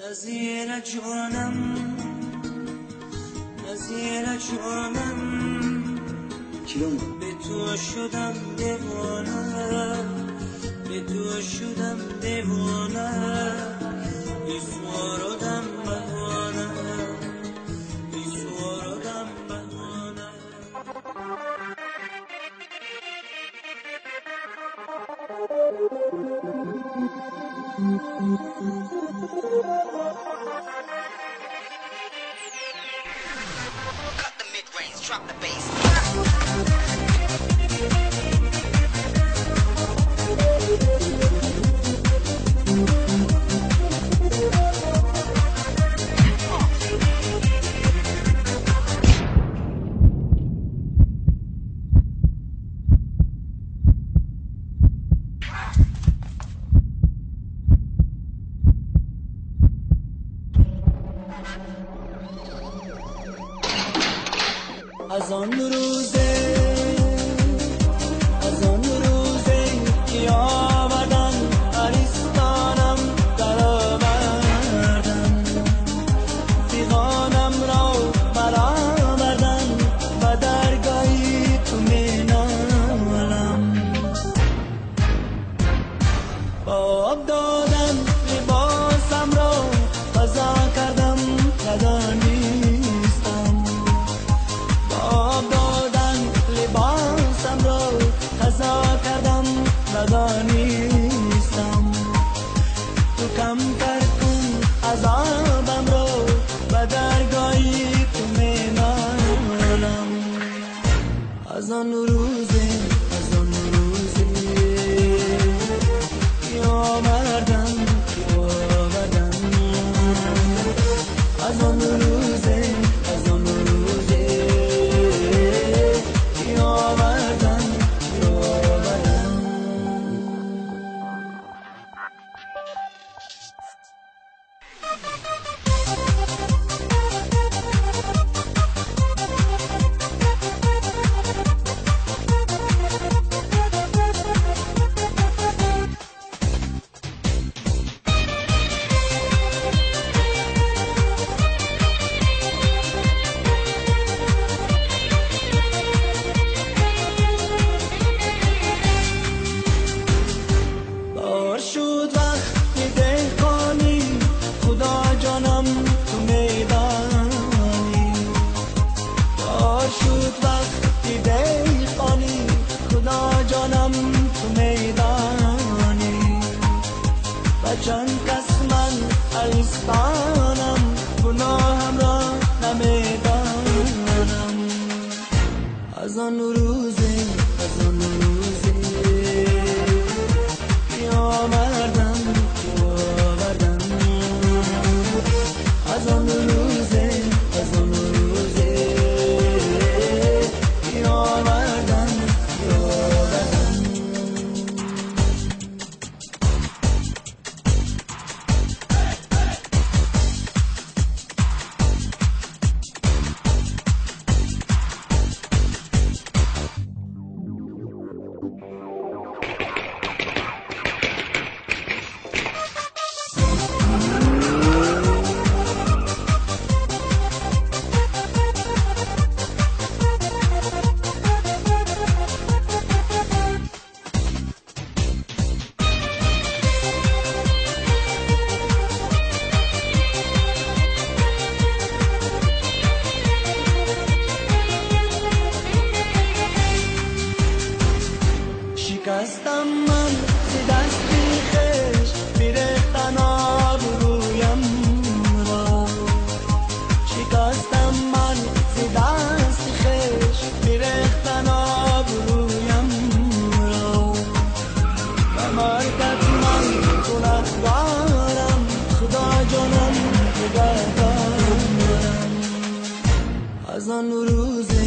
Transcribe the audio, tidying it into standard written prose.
نظیر جانم به تو شدم دیوانه به تو شدم دیوانه بیسوارادم بهانه بیسوارادم بهانه Cut the mid-range, drop the bass. از آن روزه که آمدن عریستانم در آوردن پیغانم را برآوردن و درگاهی تو می نالم با آب دادن لباسم را قضا کردم ندانستم آب دادن لباسم را قضا کردم ندانستم تو کمتر کن عذابم را به درگاهی تو می نالم از آن روزه که آوردن از آن روزه شد وقتی دهقانی خدا جانم تو میدانی بار شد وقتی دهقانی خدا جانم تو میدانی و چند کس من عریستانم گناهم را نمیدانم از آن روزه آوردن از آن روزه آوردن شکستم من ز دستی خش میرختن آبرویم را شکستم من ز دستی خش میرختن آبرویم را و مرگت من گنه‌گارم خدا جانم نگهدارم از آن روزه